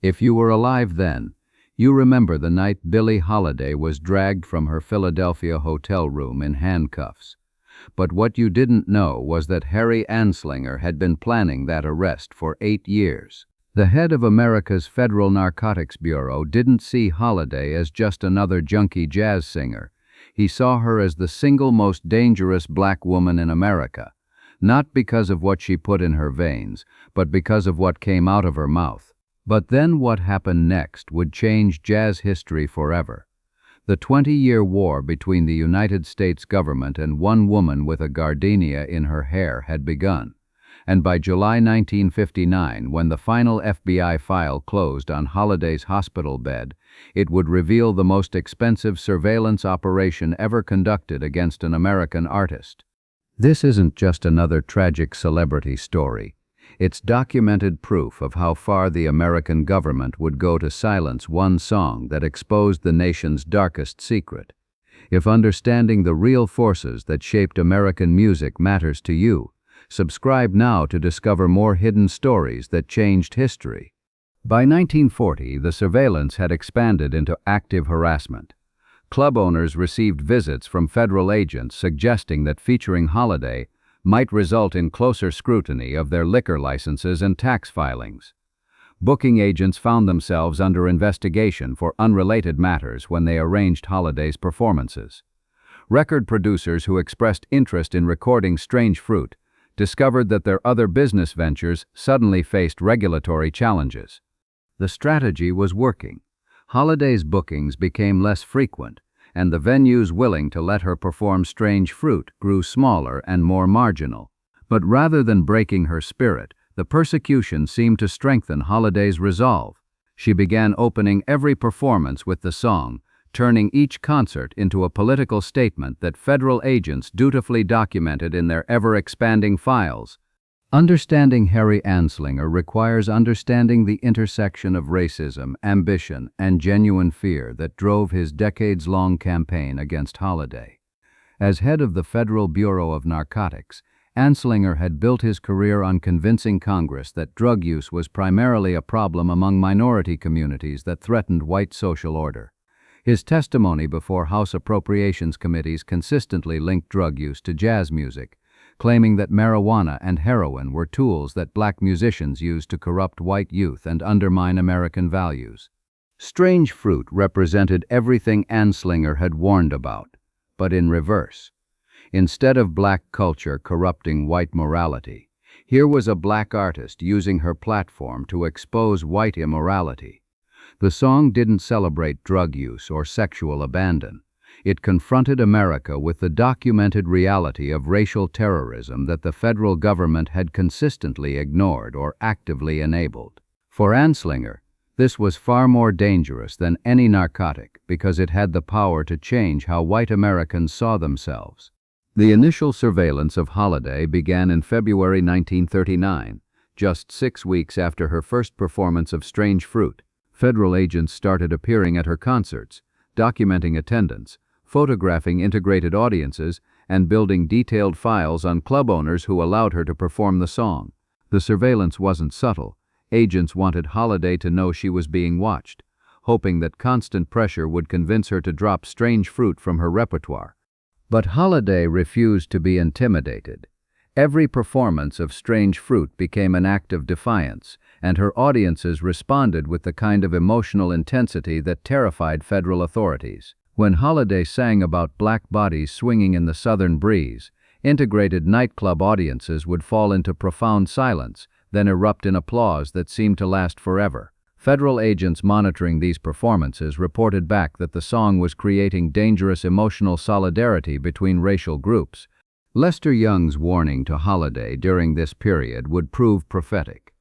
If you were alive then, you remember the night Billie Holiday was dragged from her Philadelphia hotel room in handcuffs. But what you didn't know was that Harry Anslinger had been planning that arrest for 8 years. The head of America's Federal Narcotics Bureau didn't see Holiday as just another junkie jazz singer. He saw her as the single most dangerous black woman in America, not because of what she put in her veins, but because of what came out of her mouth. But then what happened next would change jazz history forever. The 20-year war between the United States government and one woman with a gardenia in her hair had begun, and by July 1959, when the final FBI file closed on Holiday's hospital bed, it would reveal the most expensive surveillance operation ever conducted against an American artist. This isn't just another tragic celebrity story. It's documented proof of how far the American government would go to silence one song that exposed the nation's darkest secret. If understanding the real forces that shaped American music matters to you, subscribe now to discover more hidden stories that changed history. By 1940, the surveillance had expanded into active harassment. Club owners received visits from federal agents suggesting that featuring Holiday might result in closer scrutiny of their liquor licenses and tax filings. Booking agents found themselves under investigation for unrelated matters when they arranged Holiday's performances. Record producers who expressed interest in recording Strange Fruit discovered that their other business ventures suddenly faced regulatory challenges. The strategy was working. Holiday's bookings became less frequent, and the venues willing to let her perform Strange Fruit grew smaller and more marginal. But rather than breaking her spirit, the persecution seemed to strengthen Holiday's resolve. She began opening every performance with the song, turning each concert into a political statement that federal agents dutifully documented in their ever-expanding files. Understanding Harry Anslinger requires understanding the intersection of racism, ambition, and genuine fear that drove his decades-long campaign against Holiday. As head of the Federal Bureau of Narcotics, Anslinger had built his career on convincing Congress that drug use was primarily a problem among minority communities that threatened white social order. His testimony before House Appropriations Committees consistently linked drug use to jazz music, claiming that marijuana and heroin were tools that black musicians used to corrupt white youth and undermine American values. Strange Fruit represented everything Anslinger had warned about, but in reverse. Instead of black culture corrupting white morality, here was a black artist using her platform to expose white immorality. The song didn't celebrate drug use or sexual abandon. It confronted America with the documented reality of racial terrorism that the federal government had consistently ignored or actively enabled. For Anslinger, this was far more dangerous than any narcotic because it had the power to change how white Americans saw themselves. The initial surveillance of Holiday began in February 1939, just 6 weeks after her first performance of Strange Fruit. Federal agents started appearing at her concerts, documenting attendance, photographing integrated audiences, and building detailed files on club owners who allowed her to perform the song. The surveillance wasn't subtle. Agents wanted Holiday to know she was being watched, hoping that constant pressure would convince her to drop Strange Fruit from her repertoire. But Holiday refused to be intimidated. Every performance of Strange Fruit became an act of defiance, and her audiences responded with the kind of emotional intensity that terrified federal authorities. When Holiday sang about black bodies swinging in the southern breeze, integrated nightclub audiences would fall into profound silence, then erupt in applause that seemed to last forever. Federal agents monitoring these performances reported back that the song was creating dangerous emotional solidarity between racial groups. Lester Young's warning to Holiday during this period would prove prophetic.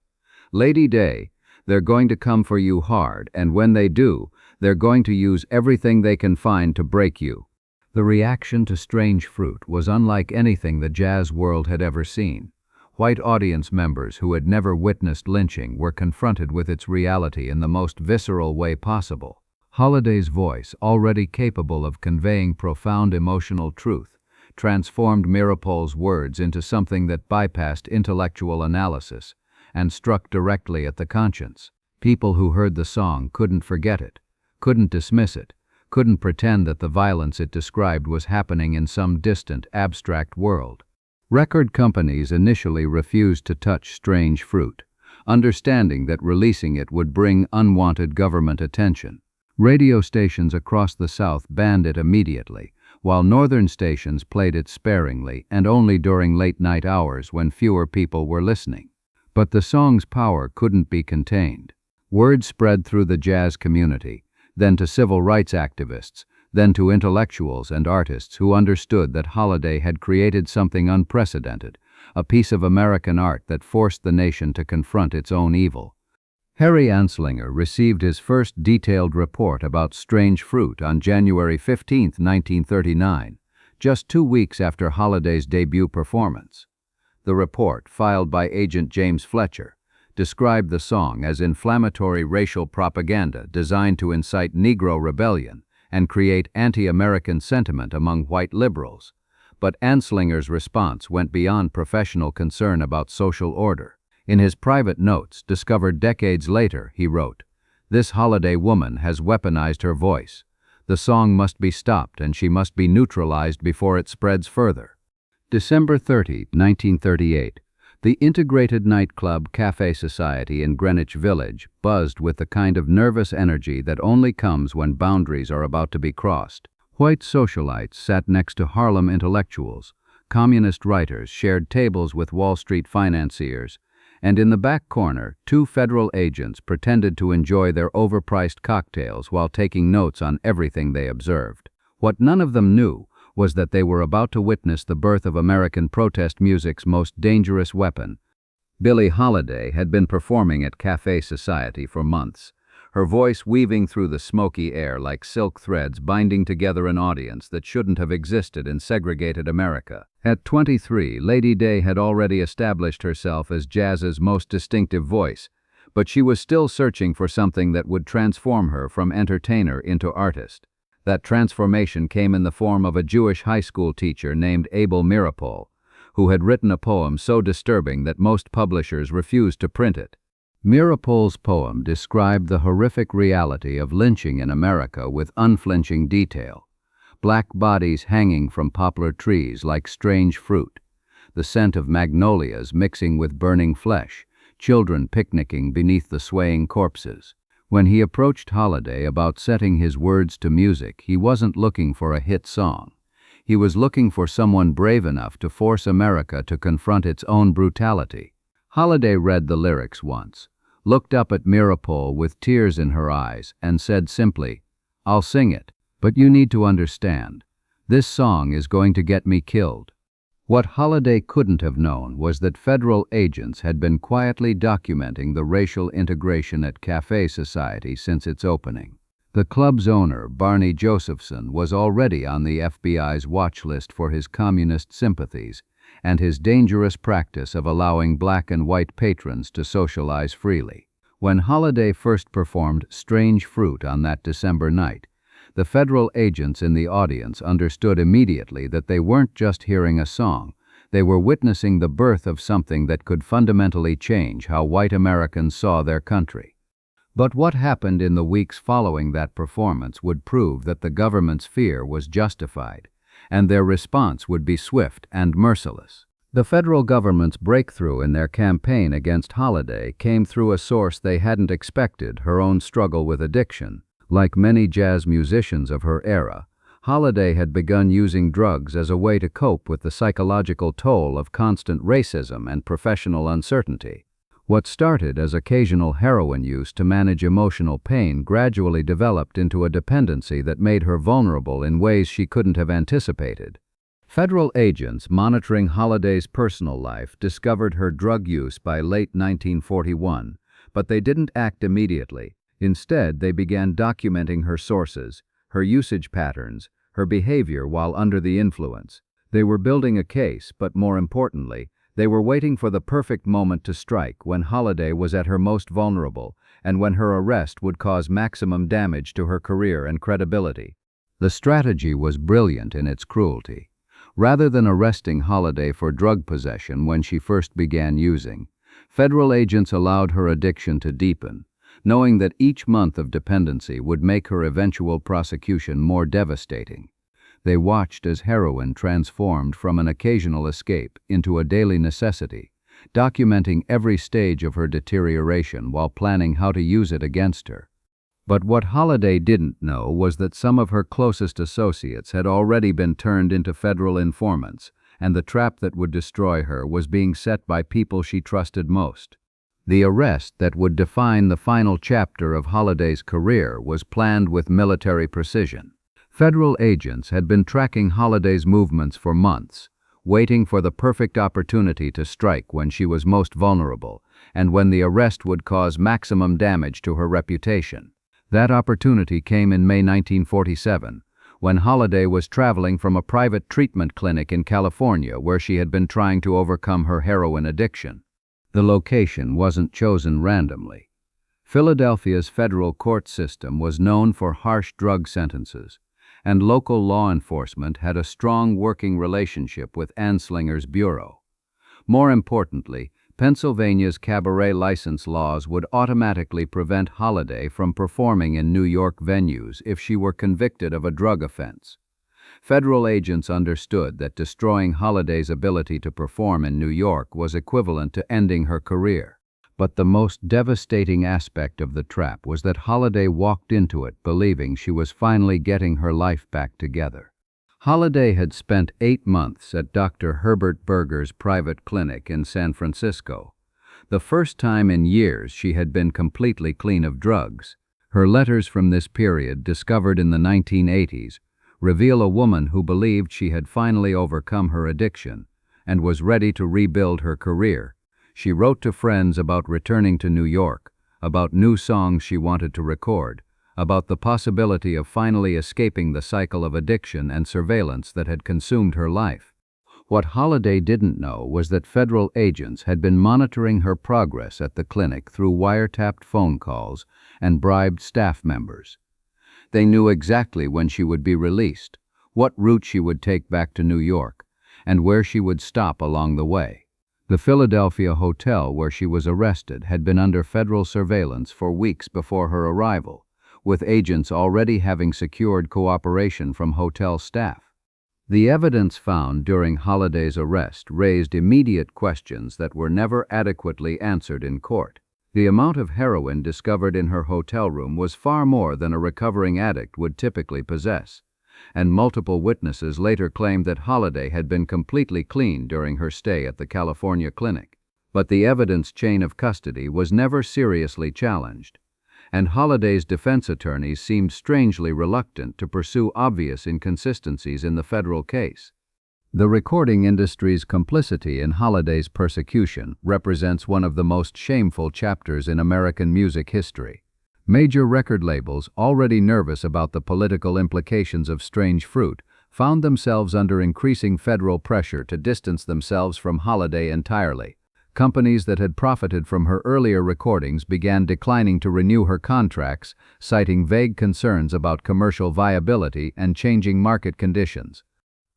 "Lady Day, they're going to come for you hard, and when they do, they're going to use everything they can find to break you." The reaction to Strange Fruit was unlike anything the jazz world had ever seen. White audience members who had never witnessed lynching were confronted with its reality in the most visceral way possible. Holiday's voice, already capable of conveying profound emotional truth, transformed Meeropol's words into something that bypassed intellectual analysis and struck directly at the conscience. People who heard the song couldn't forget it, couldn't dismiss it, couldn't pretend that the violence it described was happening in some distant, abstract world. Record companies initially refused to touch Strange Fruit, understanding that releasing it would bring unwanted government attention. Radio stations across the South banned it immediately, while northern stations played it sparingly and only during late-night hours when fewer people were listening. But the song's power couldn't be contained. Word spread through the jazz community, then to civil rights activists, then to intellectuals and artists who understood that Holiday had created something unprecedented, a piece of American art that forced the nation to confront its own evil. Harry Anslinger received his first detailed report about Strange Fruit on January 15, 1939, just 2 weeks after Holiday's debut performance. The report, filed by agent James Fletcher, described the song as inflammatory racial propaganda designed to incite Negro rebellion and create anti-American sentiment among white liberals. But Anslinger's response went beyond professional concern about social order. In his private notes, discovered decades later, he wrote, "This Holiday woman has weaponized her voice. The song must be stopped and she must be neutralized before it spreads further." December 30, 1938. The integrated nightclub Café Society in Greenwich Village buzzed with the kind of nervous energy that only comes when boundaries are about to be crossed. White socialites sat next to Harlem intellectuals, communist writers shared tables with Wall Street financiers, and in the back corner, 2 federal agents pretended to enjoy their overpriced cocktails while taking notes on everything they observed. What none of them knew was that they were about to witness the birth of American protest music's most dangerous weapon. Billie Holiday had been performing at Café Society for months, her voice weaving through the smoky air like silk threads binding together an audience that shouldn't have existed in segregated America. At 23, Lady Day had already established herself as jazz's most distinctive voice, but she was still searching for something that would transform her from entertainer into artist. That transformation came in the form of a Jewish high school teacher named Abel Meeropol, who had written a poem so disturbing that most publishers refused to print it. Meeropol's poem described the horrific reality of lynching in America with unflinching detail. Black bodies hanging from poplar trees like strange fruit, the scent of magnolias mixing with burning flesh, children picnicking beneath the swaying corpses. When he approached Holiday about setting his words to music, he wasn't looking for a hit song. He was looking for someone brave enough to force America to confront its own brutality. Holiday read the lyrics once, looked up at Meeropol with tears in her eyes, and said simply, "I'll sing it, but you need to understand. This song is going to get me killed." What Holiday couldn't have known was that federal agents had been quietly documenting the racial integration at Café Society since its opening. The club's owner, Barney Josephson, was already on the FBI's watch list for his communist sympathies and his dangerous practice of allowing black and white patrons to socialize freely. When Holiday first performed Strange Fruit on that December night, the federal agents in the audience understood immediately that they weren't just hearing a song, they were witnessing the birth of something that could fundamentally change how white Americans saw their country. But what happened in the weeks following that performance would prove that the government's fear was justified, and their response would be swift and merciless. The federal government's breakthrough in their campaign against Holiday came through a source they hadn't expected: her own struggle with addiction. Like many jazz musicians of her era, Holiday had begun using drugs as a way to cope with the psychological toll of constant racism and professional uncertainty. What started as occasional heroin use to manage emotional pain gradually developed into a dependency that made her vulnerable in ways she couldn't have anticipated. Federal agents monitoring Holiday's personal life discovered her drug use by late 1941, but they didn't act immediately. Instead, they began documenting her sources, her usage patterns, her behavior while under the influence. They were building a case, but more importantly, they were waiting for the perfect moment to strike when Holiday was at her most vulnerable and when her arrest would cause maximum damage to her career and credibility. The strategy was brilliant in its cruelty. Rather than arresting Holiday for drug possession when she first began using, federal agents allowed her addiction to deepen, knowing that each month of dependency would make her eventual prosecution more devastating. They watched as heroin transformed from an occasional escape into a daily necessity, documenting every stage of her deterioration while planning how to use it against her. But what Holiday didn't know was that some of her closest associates had already been turned into federal informants, and the trap that would destroy her was being set by people she trusted most. The arrest that would define the final chapter of Holiday's career was planned with military precision. Federal agents had been tracking Holiday's movements for months, waiting for the perfect opportunity to strike when she was most vulnerable, and when the arrest would cause maximum damage to her reputation. That opportunity came in May 1947, when Holiday was traveling from a private treatment clinic in California where she had been trying to overcome her heroin addiction. The location wasn't chosen randomly. Philadelphia's federal court system was known for harsh drug sentences, and local law enforcement had a strong working relationship with Anslinger's bureau. More importantly, Pennsylvania's cabaret license laws would automatically prevent Holiday from performing in New York venues if she were convicted of a drug offense. Federal agents understood that destroying Holiday's ability to perform in New York was equivalent to ending her career. But the most devastating aspect of the trap was that Holiday walked into it believing she was finally getting her life back together. Holiday had spent 8 months at Dr. Herbert Berger's private clinic in San Francisco, the first time in years she had been completely clean of drugs. Her letters from this period, discovered in the 1980s, reveal a woman who believed she had finally overcome her addiction and was ready to rebuild her career. She wrote to friends about returning to New York, about new songs she wanted to record, about the possibility of finally escaping the cycle of addiction and surveillance that had consumed her life. What Holiday didn't know was that federal agents had been monitoring her progress at the clinic through wiretapped phone calls and bribed staff members. They knew exactly when she would be released, what route she would take back to New York, and where she would stop along the way. The Philadelphia hotel where she was arrested had been under federal surveillance for weeks before her arrival, with agents already having secured cooperation from hotel staff. The evidence found during Holiday's arrest raised immediate questions that were never adequately answered in court. The amount of heroin discovered in her hotel room was far more than a recovering addict would typically possess, and multiple witnesses later claimed that Holiday had been completely clean during her stay at the California clinic. But the evidence chain of custody was never seriously challenged, and Holiday's defense attorneys seemed strangely reluctant to pursue obvious inconsistencies in the federal case. The recording industry's complicity in Holiday's persecution represents one of the most shameful chapters in American music history. Major record labels, already nervous about the political implications of Strange Fruit, found themselves under increasing federal pressure to distance themselves from Holiday entirely. Companies that had profited from her earlier recordings began declining to renew her contracts, citing vague concerns about commercial viability and changing market conditions.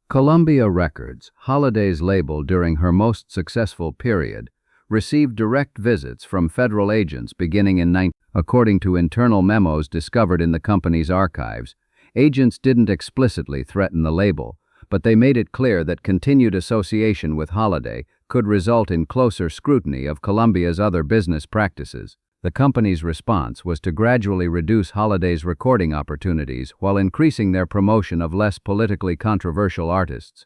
Columbia Records, Holiday's label during her most successful period, received direct visits from federal agents beginning in According to internal memos discovered in the company's archives, agents didn't explicitly threaten the label, but they made it clear that continued association with Holiday could result in closer scrutiny of Columbia's other business practices. The company's response was to gradually reduce Holiday's recording opportunities while increasing their promotion of less politically controversial artists.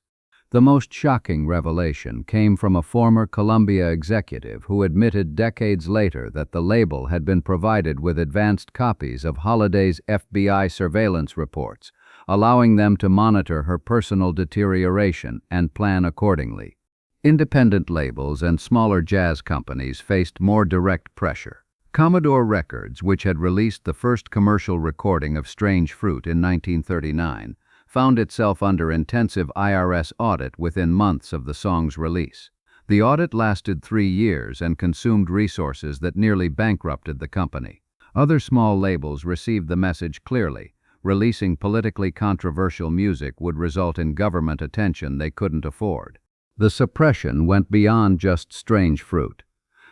The most shocking revelation came from a former Columbia executive who admitted decades later that the label had been provided with advanced copies of Holiday's FBI surveillance reports, allowing them to monitor her personal deterioration and plan accordingly. Independent labels and smaller jazz companies faced more direct pressure. Commodore Records, which had released the first commercial recording of Strange Fruit in 1939, found itself under intensive IRS audit within months of the song's release. The audit lasted 3 years and consumed resources that nearly bankrupted the company. Other small labels received the message clearly. Releasing politically controversial music would result in government attention they couldn't afford. The suppression went beyond just Strange Fruit.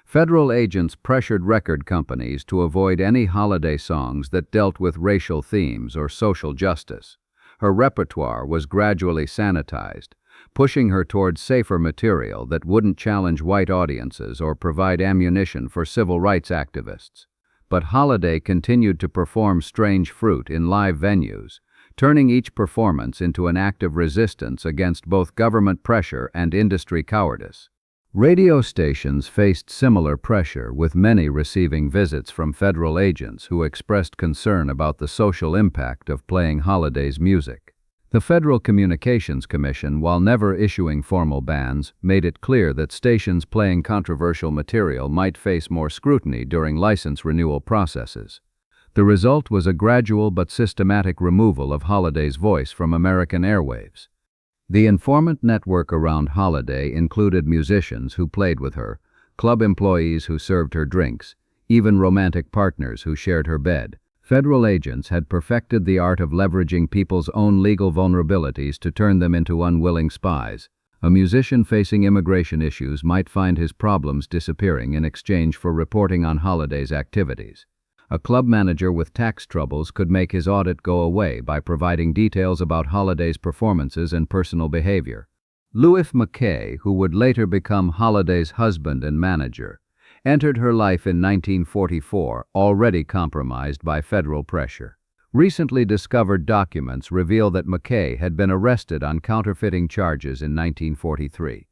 Federal agents pressured record companies to avoid any Holiday songs that dealt with racial themes or social justice. Her repertoire was gradually sanitized, pushing her towards safer material that wouldn't challenge white audiences or provide ammunition for civil rights activists. But Holiday continued to perform Strange Fruit in live venues, turning each performance into an act of resistance against both government pressure and industry cowardice. Radio stations faced similar pressure, with many receiving visits from federal agents who expressed concern about the social impact of playing Holiday's music. The Federal Communications Commission, while never issuing formal bans, made it clear that stations playing controversial material might face more scrutiny during license renewal processes. The result was a gradual but systematic removal of Holiday's voice from American airwaves. The informant network around Holiday included musicians who played with her, club employees who served her drinks, even romantic partners who shared her bed. Federal agents had perfected the art of leveraging people's own legal vulnerabilities to turn them into unwilling spies. A musician facing immigration issues might find his problems disappearing in exchange for reporting on Holiday's activities. A club manager with tax troubles could make his audit go away by providing details about Holiday's performances and personal behavior. Louis McKay, who would later become Holiday's husband and manager, entered her life in 1944, already compromised by federal pressure. Recently discovered documents reveal that McKay had been arrested on counterfeiting charges in 1943.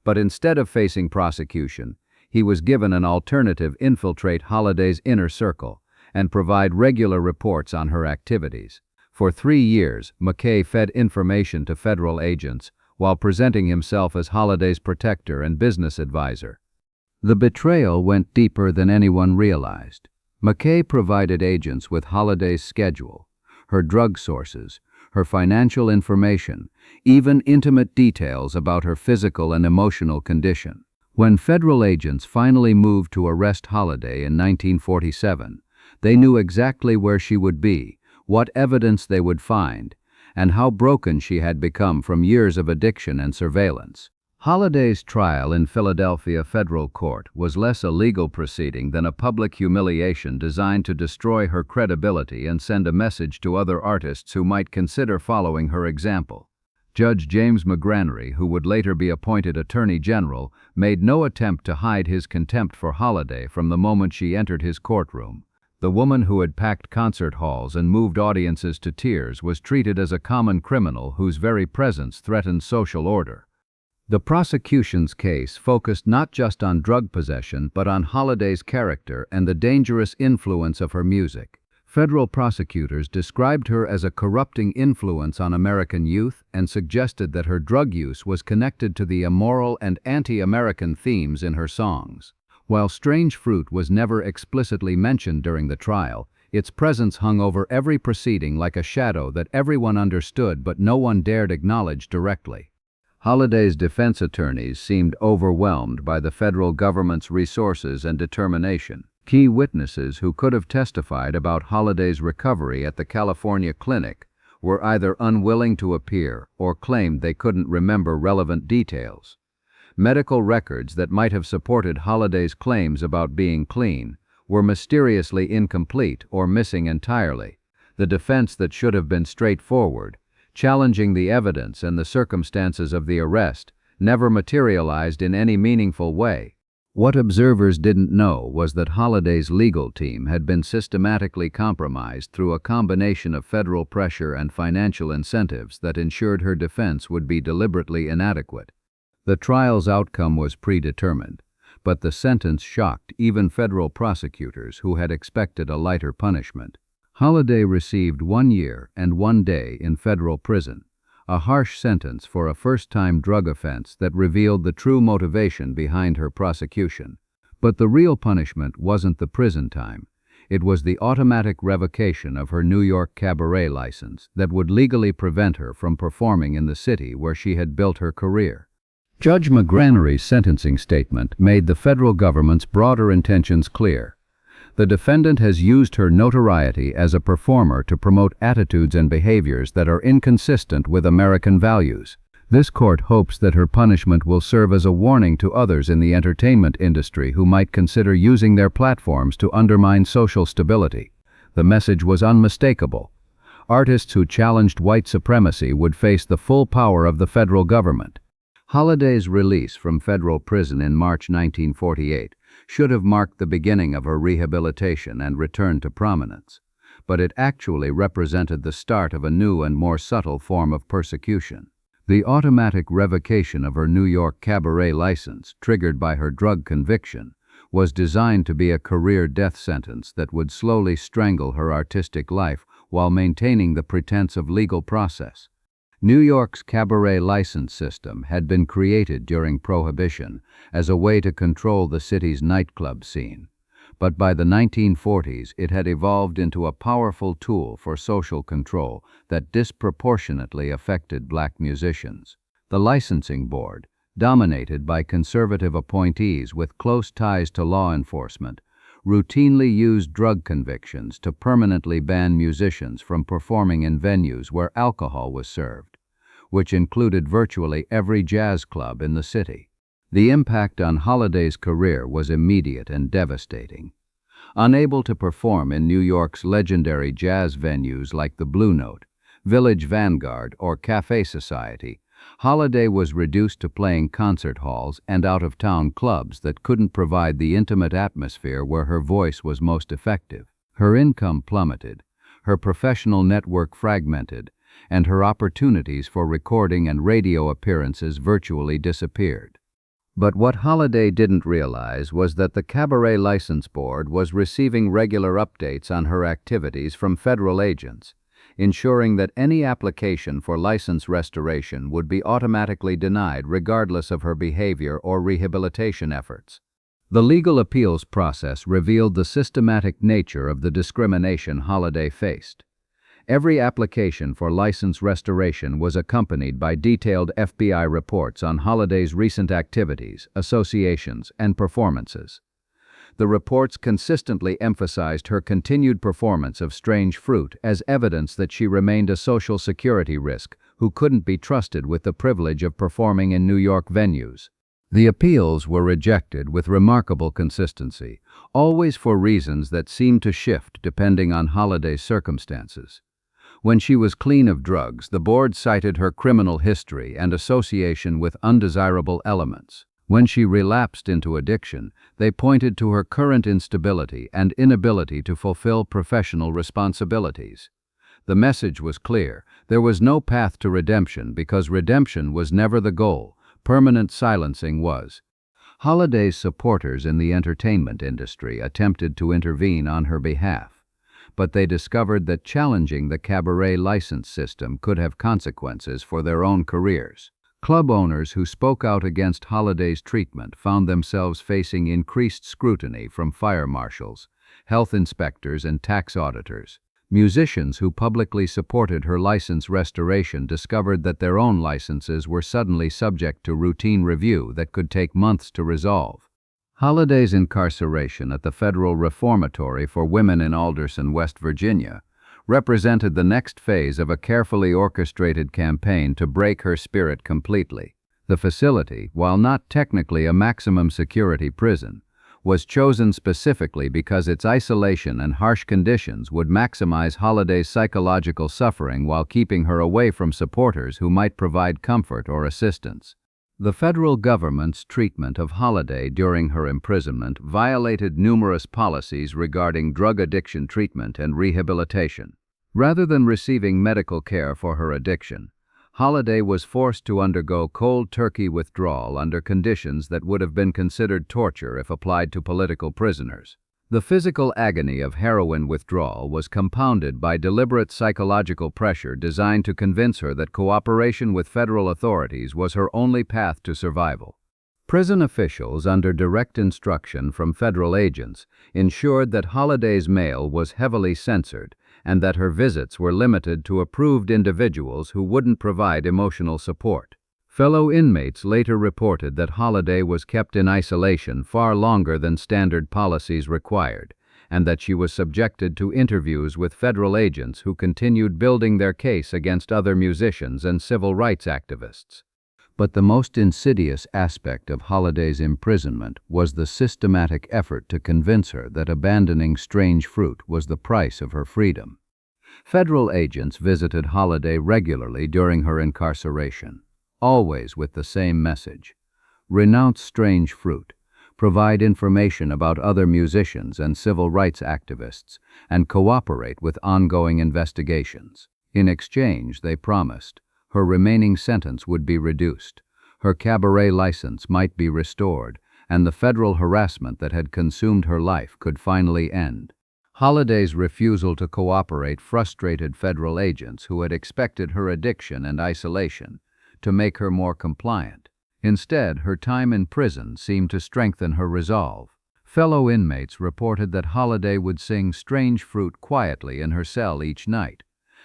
But instead of facing prosecution, he was given an alternative: infiltrate Holiday's inner circle and provide regular reports on her activities. For 3 years, McKay fed information to federal agents while presenting himself as Holiday's protector and business advisor. The betrayal went deeper than anyone realized. McKay provided agents with Holiday's schedule, her drug sources, her financial information, even intimate details about her physical and emotional condition. When federal agents finally moved to arrest Holiday in 1947, they knew exactly where she would be, what evidence they would find, and how broken she had become from years of addiction and surveillance. Holiday's trial in Philadelphia federal court was less a legal proceeding than a public humiliation designed to destroy her credibility and send a message to other artists who might consider following her example. Judge James McGranary, who would later be appointed Attorney General, made no attempt to hide his contempt for Holiday from the moment she entered his courtroom. The woman who had packed concert halls and moved audiences to tears was treated as a common criminal whose very presence threatened social order. The prosecution's case focused not just on drug possession but on Holiday's character and the dangerous influence of her music. Federal prosecutors described her as a corrupting influence on American youth and suggested that her drug use was connected to the immoral and anti-American themes in her songs. While Strange Fruit was never explicitly mentioned during the trial, its presence hung over every proceeding like a shadow that everyone understood but no one dared acknowledge directly. Holiday's defense attorneys seemed overwhelmed by the federal government's resources and determination. Key witnesses who could have testified about Holiday's recovery at the California clinic were either unwilling to appear or claimed they couldn't remember relevant details. Medical records that might have supported Holiday's claims about being clean were mysteriously incomplete or missing entirely. The defense that should have been straightforward, challenging the evidence and the circumstances of the arrest, never materialized in any meaningful way. What observers didn't know was that Holiday's legal team had been systematically compromised through a combination of federal pressure and financial incentives that ensured her defense would be deliberately inadequate. The trial's outcome was predetermined, but the sentence shocked even federal prosecutors who had expected a lighter punishment. Holiday received 1 year and 1 day in federal prison, a harsh sentence for a first-time drug offense that revealed the true motivation behind her prosecution. But the real punishment wasn't the prison time. It was the automatic revocation of her New York cabaret license that would legally prevent her from performing in the city where she had built her career. Judge McGranary's sentencing statement made the federal government's broader intentions clear. The defendant has used her notoriety as a performer to promote attitudes and behaviors that are inconsistent with American values. This court hopes that her punishment will serve as a warning to others in the entertainment industry who might consider using their platforms to undermine social stability. The message was unmistakable. Artists who challenged white supremacy would face the full power of the federal government. Holiday's release from federal prison in March 1948 should have marked the beginning of her rehabilitation and return to prominence, but it actually represented the start of a new and more subtle form of persecution. The automatic revocation of her New York cabaret license, triggered by her drug conviction, was designed to be a career death sentence that would slowly strangle her artistic life while maintaining the pretense of legal process. New York's cabaret license system had been created during Prohibition as a way to control the city's nightclub scene. But by the 1940s, it had evolved into a powerful tool for social control that disproportionately affected black musicians. The licensing board, dominated by conservative appointees with close ties to law enforcement, routinely used drug convictions to permanently ban musicians from performing in venues where alcohol was served, which included virtually every jazz club in the city. The impact on Holiday's career was immediate and devastating. Unable to perform in New York's legendary jazz venues like the Blue Note, Village Vanguard, or Café Society, Holiday was reduced to playing concert halls and out-of-town clubs that couldn't provide the intimate atmosphere where her voice was most effective. Her income plummeted, her professional network fragmented, and her opportunities for recording and radio appearances virtually disappeared. But what Holiday didn't realize was that the Cabaret License Board was receiving regular updates on her activities from federal agents, ensuring that any application for license restoration would be automatically denied regardless of her behavior or rehabilitation efforts. The legal appeals process revealed the systematic nature of the discrimination Holiday faced. Every application for license restoration was accompanied by detailed FBI reports on Holiday's recent activities, associations, and performances. The reports consistently emphasized her continued performance of Strange Fruit as evidence that she remained a social security risk who couldn't be trusted with the privilege of performing in New York venues. The appeals were rejected with remarkable consistency, always for reasons that seemed to shift depending on Holiday's circumstances. When she was clean of drugs, the board cited her criminal history and association with undesirable elements. When she relapsed into addiction, they pointed to her current instability and inability to fulfill professional responsibilities. The message was clear: there was no path to redemption because redemption was never the goal, permanent silencing was. Holiday's supporters in the entertainment industry attempted to intervene on her behalf, but they discovered that challenging the cabaret license system could have consequences for their own careers. Club owners who spoke out against Holiday's treatment found themselves facing increased scrutiny from fire marshals, health inspectors, and tax auditors. Musicians who publicly supported her license restoration discovered that their own licenses were suddenly subject to routine review that could take months to resolve. Holiday's incarceration at the Federal Reformatory for Women in Alderson, West Virginia, represented the next phase of a carefully orchestrated campaign to break her spirit completely. The facility, while not technically a maximum security prison, was chosen specifically because its isolation and harsh conditions would maximize Holiday's psychological suffering while keeping her away from supporters who might provide comfort or assistance. The federal government's treatment of Holiday during her imprisonment violated numerous policies regarding drug addiction treatment and rehabilitation. Rather than receiving medical care for her addiction, Holiday was forced to undergo cold turkey withdrawal under conditions that would have been considered torture if applied to political prisoners. The physical agony of heroin withdrawal was compounded by deliberate psychological pressure designed to convince her that cooperation with federal authorities was her only path to survival. Prison officials, under direct instruction from federal agents, ensured that Holiday's mail was heavily censored and that her visits were limited to approved individuals who wouldn't provide emotional support. Fellow inmates later reported that Holiday was kept in isolation far longer than standard policies required, and that she was subjected to interviews with federal agents who continued building their case against other musicians and civil rights activists. But the most insidious aspect of Holiday's imprisonment was the systematic effort to convince her that abandoning strange fruit was the price of her freedom. Federal agents visited Holiday regularly during her incarceration, always with the same message: renounce strange fruit, provide information about other musicians and civil rights activists, and cooperate with ongoing investigations. In exchange, they promised, her remaining sentence would be reduced, her cabaret license might be restored, and the federal harassment that had consumed her life could finally end. Holiday's refusal to cooperate frustrated federal agents who had expected her addiction and isolation to make her more compliant. Instead, her time in prison seemed to strengthen her resolve. Fellow inmates reported that Holiday would sing Strange Fruit quietly in her cell each night,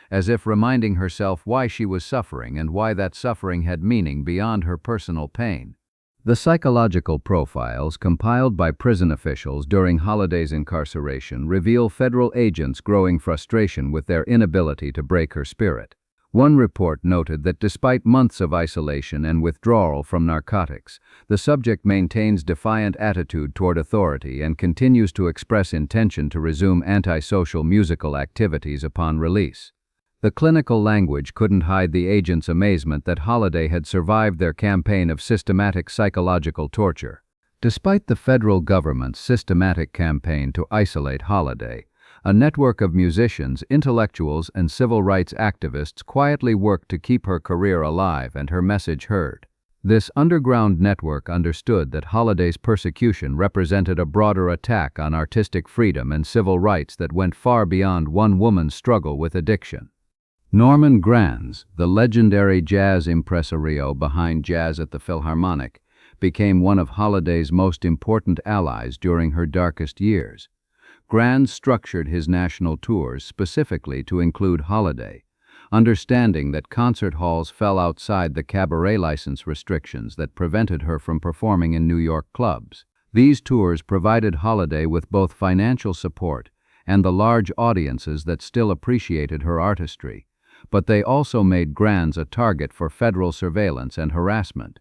as if reminding herself why she was suffering and why that suffering had meaning beyond her personal pain. The psychological profiles compiled by prison officials during Holiday's incarceration reveal federal agents' growing frustration with their inability to break her spirit. One report noted that despite months of isolation and withdrawal from narcotics, the subject maintains defiant attitude toward authority and continues to express intention to resume antisocial musical activities upon release. The clinical language couldn't hide the agents' amazement that Holiday had survived their campaign of systematic psychological torture. Despite the federal government's systematic campaign to isolate Holiday, a network of musicians, intellectuals, and civil rights activists quietly worked to keep her career alive and her message heard. This underground network understood that Holiday's persecution represented a broader attack on artistic freedom and civil rights that went far beyond one woman's struggle with addiction. Norman Granz, the legendary jazz impresario behind Jazz at the Philharmonic, became one of Holiday's most important allies during her darkest years. Granz structured his national tours specifically to include Holiday, understanding that concert halls fell outside the cabaret license restrictions that prevented her from performing in New York clubs. These tours provided Holiday with both financial support and the large audiences that still appreciated her artistry, but they also made Granz a target for federal surveillance and harassment.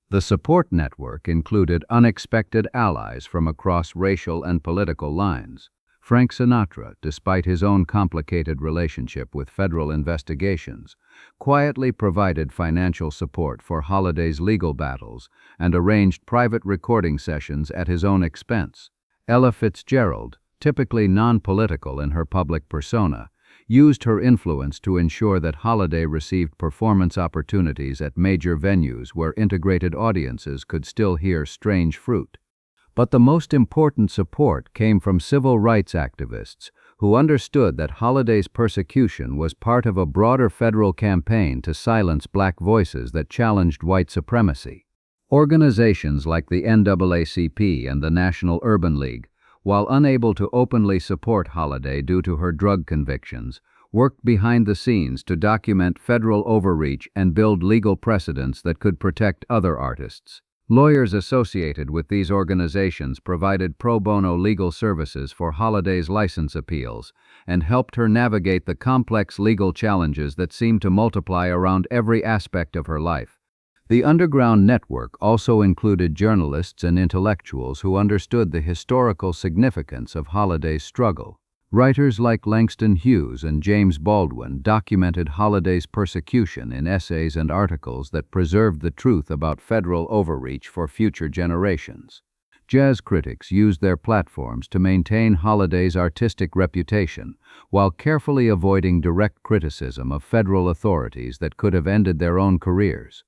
The support network included unexpected allies from across racial and political lines. Frank Sinatra, despite his own complicated relationship with federal investigations, quietly provided financial support for Holiday's legal battles and arranged private recording sessions at his own expense. Ella Fitzgerald, typically non-political in her public persona, used her influence to ensure that Holiday received performance opportunities at major venues where integrated audiences could still hear Strange Fruit. But the most important support came from civil rights activists who understood that Holiday's persecution was part of a broader federal campaign to silence black voices that challenged white supremacy. Organizations like the NAACP and the National Urban League, while unable to openly support Holiday due to her drug convictions, worked behind the scenes to document federal overreach and build legal precedents that could protect other artists. Lawyers associated with these organizations provided pro bono legal services for Holiday's license appeals and helped her navigate the complex legal challenges that seemed to multiply around every aspect of her life. The underground network also included journalists and intellectuals who understood the historical significance of Holiday's struggle. Writers like Langston Hughes and James Baldwin documented Holiday's persecution in essays and articles that preserved the truth about federal overreach for future generations. Jazz critics used their platforms to maintain Holiday's artistic reputation, while carefully avoiding direct criticism of federal authorities that could have ended their own careers.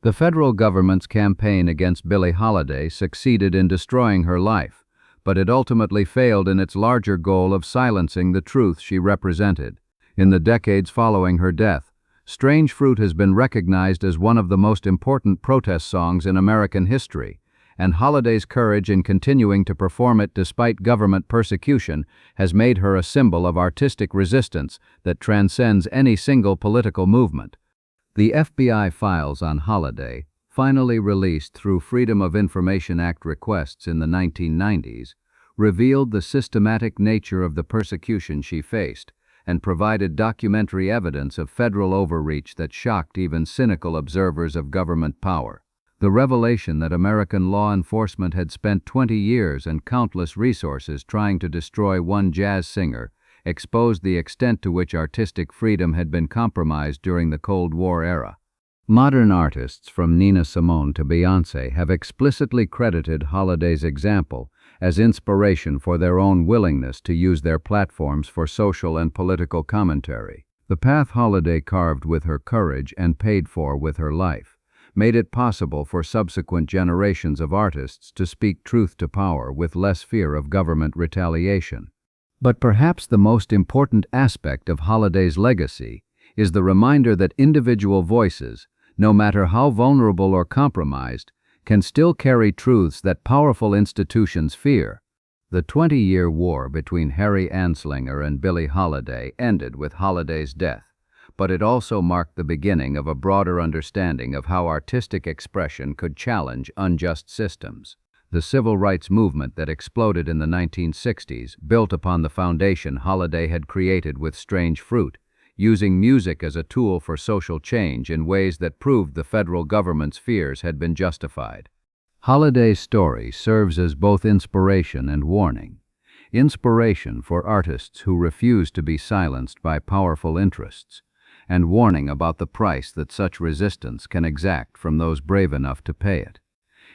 The federal government's campaign against Billie Holiday succeeded in destroying her life, but it ultimately failed in its larger goal of silencing the truth she represented. In the decades following her death, Strange Fruit has been recognized as one of the most important protest songs in American history, and Holiday's courage in continuing to perform it despite government persecution has made her a symbol of artistic resistance that transcends any single political movement. The FBI files on Holiday, finally released through Freedom of Information Act requests in the 1990s, revealed the systematic nature of the persecution she faced and provided documentary evidence of federal overreach that shocked even cynical observers of government power. The revelation that American law enforcement had spent 20 years and countless resources trying to destroy one jazz singer exposed the extent to which artistic freedom had been compromised during the Cold War era. Modern artists from Nina Simone to Beyoncé have explicitly credited Holiday's example as inspiration for their own willingness to use their platforms for social and political commentary. The path Holiday carved with her courage and paid for with her life made it possible for subsequent generations of artists to speak truth to power with less fear of government retaliation. But perhaps the most important aspect of Holiday's legacy is the reminder that individual voices, no matter how vulnerable or compromised, can still carry truths that powerful institutions fear. The 20-year war between Harry Anslinger and Billie Holiday ended with Holiday's death, but it also marked the beginning of a broader understanding of how artistic expression could challenge unjust systems. The civil rights movement that exploded in the 1960s built upon the foundation Holiday had created with Strange Fruit, using music as a tool for social change in ways that proved the federal government's fears had been justified. Holiday's story serves as both inspiration and warning. Inspiration for artists who refuse to be silenced by powerful interests, and warning about the price that such resistance can exact from those brave enough to pay it.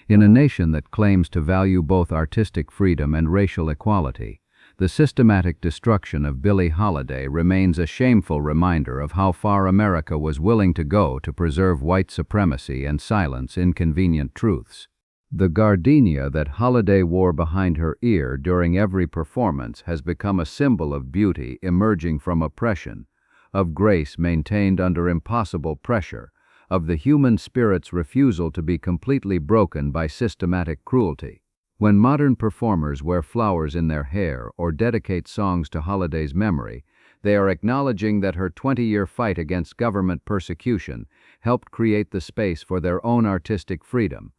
In a nation that claims to value both artistic freedom and racial equality, the systematic destruction of Billie Holiday remains a shameful reminder of how far America was willing to go to preserve white supremacy and silence inconvenient truths. The gardenia that Holiday wore behind her ear during every performance has become a symbol of beauty emerging from oppression, of grace maintained under impossible pressure, of the human spirit's refusal to be completely broken by systematic cruelty. When modern performers wear flowers in their hair or dedicate songs to Holiday's memory, they are acknowledging that her 20-year fight against government persecution helped create the space for their own artistic freedom.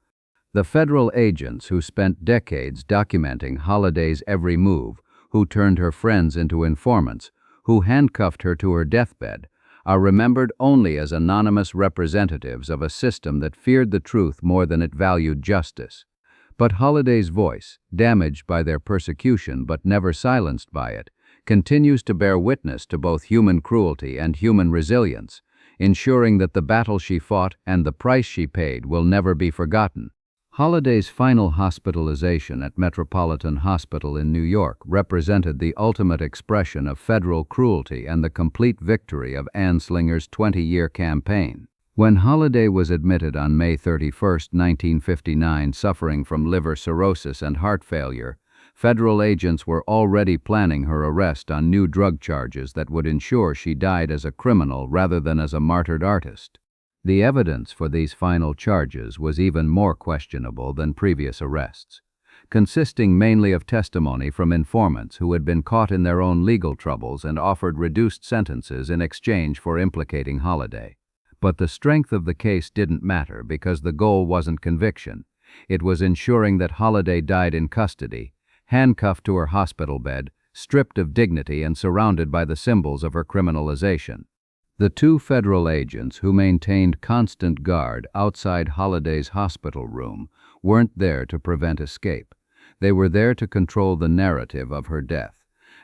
The federal agents who spent decades documenting Holiday's every move, who turned her friends into informants, who handcuffed her to her deathbed, are remembered only as anonymous representatives of a system that feared the truth more than it valued justice. But Holiday's voice, damaged by their persecution but never silenced by it, continues to bear witness to both human cruelty and human resilience, ensuring that the battle she fought and the price she paid will never be forgotten. Holiday's final hospitalization at Metropolitan Hospital in New York represented the ultimate expression of federal cruelty and the complete victory of Anslinger's 20-year campaign. When Holiday was admitted on May 31, 1959, suffering from liver cirrhosis and heart failure, federal agents were already planning her arrest on new drug charges that would ensure she died as a criminal rather than as a martyred artist. The evidence for these final charges was even more questionable than previous arrests, consisting mainly of testimony from informants who had been caught in their own legal troubles and offered reduced sentences in exchange for implicating Holiday. But the strength of the case didn't matter because the goal wasn't conviction. It was ensuring that Holiday died in custody, handcuffed to her hospital bed, stripped of dignity and surrounded by the symbols of her criminalization. The two federal agents who maintained constant guard outside Holiday's hospital room weren't there to prevent escape. They were there to control the narrative of her death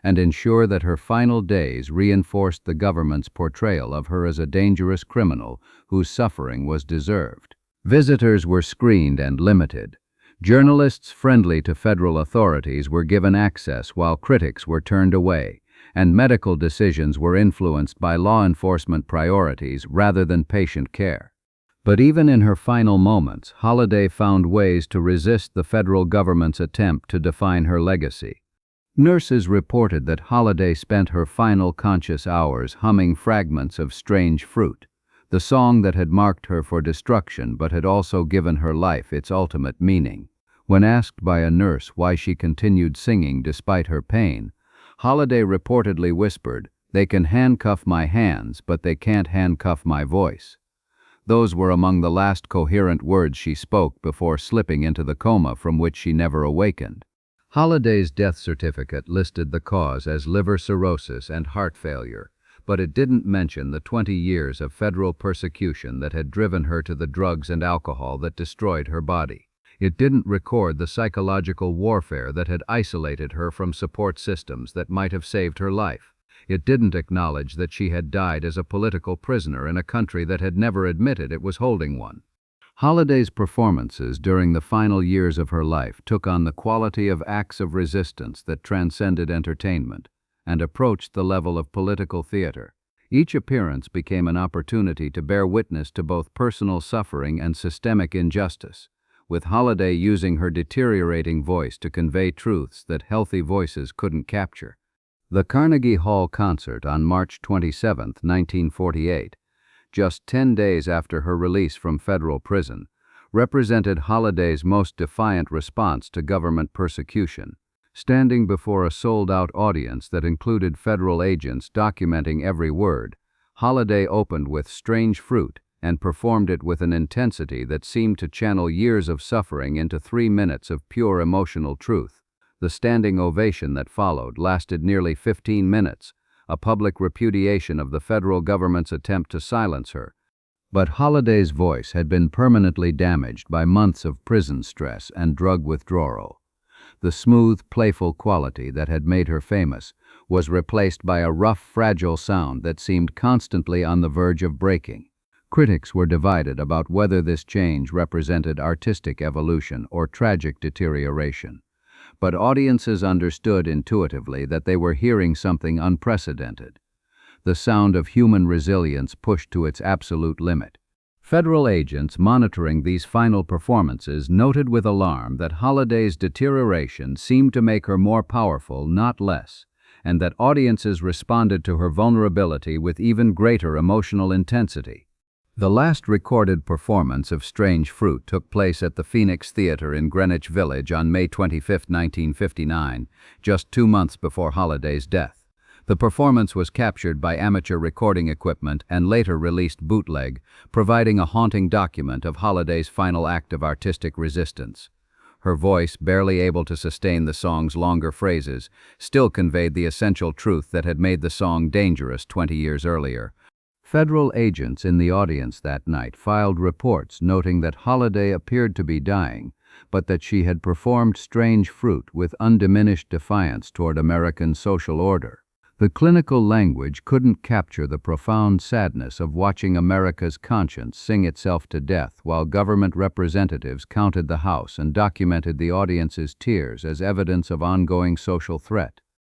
and ensure that her final days reinforced the government's portrayal of her as a dangerous criminal whose suffering was deserved. Visitors were screened and limited. Journalists friendly to federal authorities were given access while critics were turned away, and medical decisions were influenced by law enforcement priorities rather than patient care. But even in her final moments, Holiday found ways to resist the federal government's attempt to define her legacy. Nurses reported that Holiday spent her final conscious hours humming fragments of Strange Fruit, the song that had marked her for destruction but had also given her life its ultimate meaning. When asked by a nurse why she continued singing despite her pain, Holiday reportedly whispered, "They can handcuff my hands, but they can't handcuff my voice." Those were among the last coherent words she spoke before slipping into the coma from which she never awakened. Holiday's death certificate listed the cause as liver cirrhosis and heart failure, but it didn't mention the 20 years of federal persecution that had driven her to the drugs and alcohol that destroyed her body. It didn't record the psychological warfare that had isolated her from support systems that might have saved her life. It didn't acknowledge that she had died as a political prisoner in a country that had never admitted it was holding one. Holiday's performances during the final years of her life took on the quality of acts of resistance that transcended entertainment and approached the level of political theater. Each appearance became an opportunity to bear witness to both personal suffering and systemic injustice, with Holiday using her deteriorating voice to convey truths that healthy voices couldn't capture. The Carnegie Hall concert on March 27, 1948, just 10 days after her release from federal prison, represented Holiday's most defiant response to government persecution. Standing before a sold-out audience that included federal agents documenting every word, Holiday opened with "Strange Fruit" and performed it with an intensity that seemed to channel years of suffering into 3 minutes of pure emotional truth. The standing ovation that followed lasted nearly 15 minutes, a public repudiation of the federal government's attempt to silence her. But Holiday's voice had been permanently damaged by months of prison stress and drug withdrawal. The smooth, playful quality that had made her famous was replaced by a rough, fragile sound that seemed constantly on the verge of breaking. Critics were divided about whether this change represented artistic evolution or tragic deterioration. But audiences understood intuitively that they were hearing something unprecedented. The sound of human resilience pushed to its absolute limit. Federal agents monitoring these final performances noted with alarm that Holiday's deterioration seemed to make her more powerful, not less, and that audiences responded to her vulnerability with even greater emotional intensity. The last recorded performance of Strange Fruit took place at the Phoenix Theater in Greenwich Village on May 25, 1959, just 2 months before Holiday's death. The performance was captured by amateur recording equipment and later released bootleg, providing a haunting document of Holiday's final act of artistic resistance. Her voice, barely able to sustain the song's longer phrases, still conveyed the essential truth that had made the song dangerous 20 years earlier. Federal agents in the audience that night filed reports noting that Holiday appeared to be dying, but that she had performed Strange Fruit with undiminished defiance toward American social order. The clinical language couldn't capture the profound sadness of watching America's conscience sing itself to death while government representatives counted the house and documented the audience's tears as evidence of ongoing social threat.